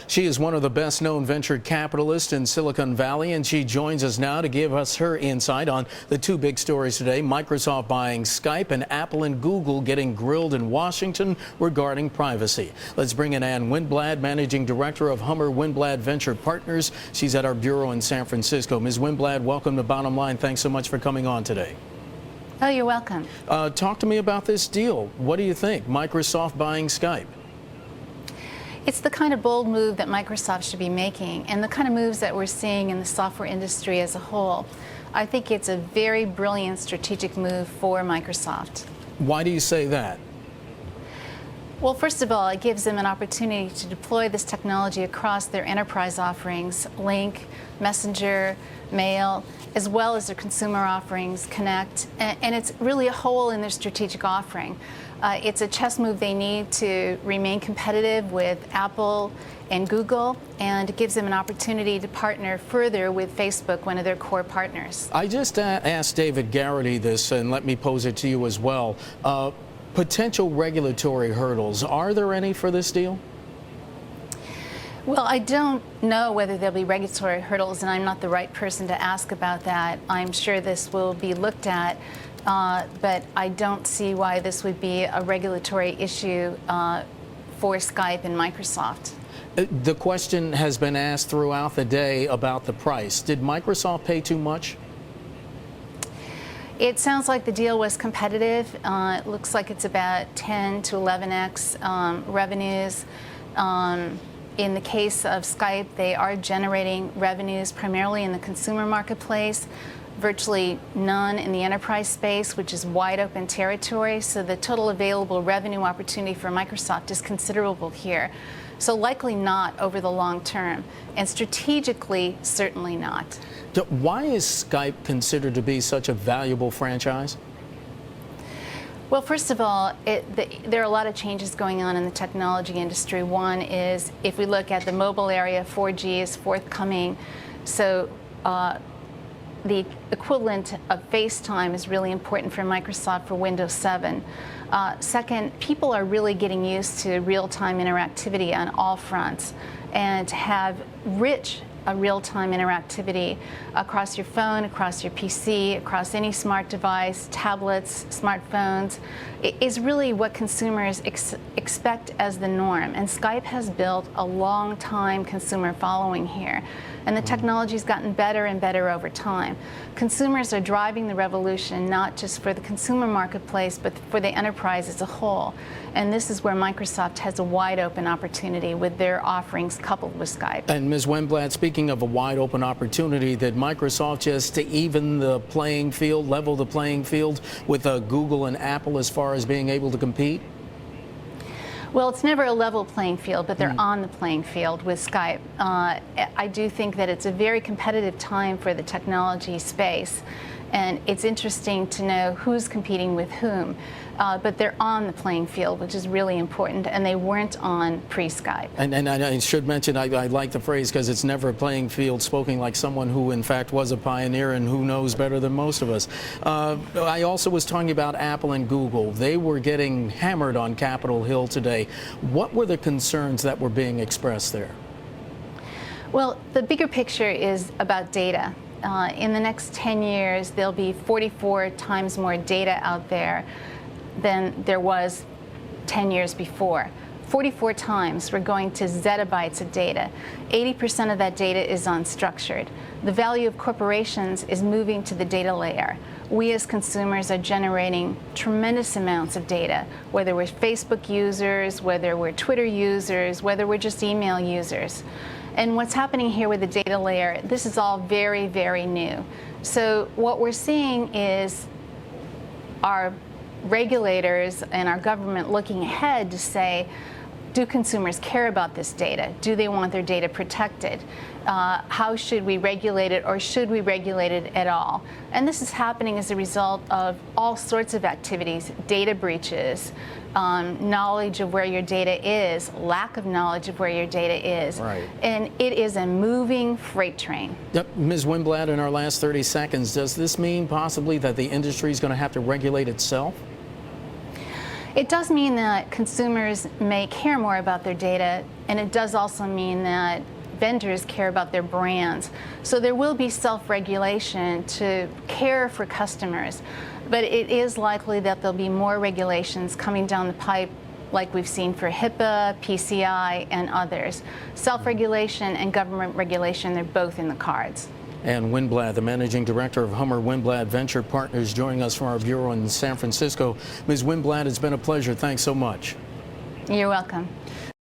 She is one of the best-known venture capitalists in Silicon Valley, and she joins us now to give us her insight on the two big stories today: Microsoft buying Skype and Apple and Google getting grilled in Washington regarding privacy. Let's bring in Ann Winblad, Managing Director of Hummer Winblad Venture Partners. She's at our bureau in San Francisco. Ms. Winblad, welcome to Bottom Line. Thanks so much for coming on today. Oh, you're welcome. Talk to me about this deal. What do you think? Microsoft buying Skype. It's the kind of bold move that Microsoft should be making, and the kind of moves that we're seeing in the software industry as a whole. I think it's a very brilliant strategic move for Microsoft. Why do you say that? Well, first of all, it gives them an opportunity to deploy this technology across their enterprise offerings, Link, Messenger, Mail, as well as their consumer offerings, Connect, and it's really a hole in their strategic offering. It's a chess move they need to remain competitive with Apple and Google, and it gives them an opportunity to partner further with Facebook, one of their core partners. I just asked David Garrity this, and let me pose it to you as well. Potential regulatory hurdles, are there any for this deal? Well, I don't know whether there'll be regulatory hurdles, and I'm not the right person to ask about that. I'm sure this will be looked at, but I don't see why this would be a regulatory issue for Skype and Microsoft. The question has been asked throughout the day about the price. Did Microsoft pay too much? It sounds like the deal was competitive. It looks like it's about 10 to 11x revenues. In the case of Skype, they are generating revenues primarily in the consumer marketplace, virtually none in the enterprise space, which is wide open territory. So the total available revenue opportunity for Microsoft is considerable here. So likely not over the long term, and strategically, certainly not. So why is Skype considered to be such a valuable franchise? Well, first of all, there are a lot of changes going on in the technology industry. One is, if we look at the mobile area, 4G is forthcoming. So the equivalent of FaceTime is really important for Microsoft for Windows 7. Second, people are really getting used to real-time interactivity on all fronts, and to have rich real-time interactivity across your phone, across your PC, across any smart device, tablets, smartphones, is really what consumers expect as the norm. And Skype has built a long-time consumer following here. And the technology's gotten better and better over time. Consumers are driving the revolution, not just for the consumer marketplace, but for the enterprise as a whole. And this is where Microsoft has a wide open opportunity with their offerings coupled with Skype. And Ms. Winblad, speaking of a wide open opportunity, did Microsoft just to even the playing field, level the playing field with Google and Apple as far as being able to compete? Well, it's never a level playing field, but they're on the playing field with Skype. I do think that it's a very competitive time for the technology space, and it's interesting to know who's competing with whom. But they're on the playing field, which is really important, and they weren't on pre-Skype. And I should mention, I like the phrase because it's never a playing field, spoken like someone who in fact was a pioneer and who knows better than most of us. I also was talking about Apple and Google. They were getting hammered on Capitol Hill today. What were the concerns that were being expressed there? Well, the bigger picture is about data. In the next 10 years, there'll be 44 times more data out there than there was 10 years before. 44 times. We're going to zettabytes of data. 80% of that data is unstructured. The value of corporations is moving to the data layer. We as consumers are generating tremendous amounts of data, whether we're Facebook users, whether we're Twitter users, whether we're just email users. And what's happening here with the data layer, this is all very, very new. So what we're seeing is our regulators and our government looking ahead to say, do consumers care about this data? Do they want their data protected? How should we regulate it, or should we regulate it at all? And this is happening as a result of all sorts of activities: data breaches, knowledge of where your data is, lack of knowledge of where your data is. Right. And it is a moving freight train. Yep. Ms. Winblad, in our last 30 seconds, does this mean possibly that the industry is going to have to regulate itself? It does mean that consumers may care more about their data And it does also mean that vendors care about their brands. So there will be self-regulation to care for customers. But it is likely that there'll be more regulations coming down the pipe, like we've seen for HIPAA, PCI, and others. Self-regulation and government regulation, they're both in the cards. Ann Winblad, the managing director of Hummer Winblad Venture Partners, joining us from our bureau in San Francisco. Ms. Winblad, it's been a pleasure. Thanks so much. You're welcome.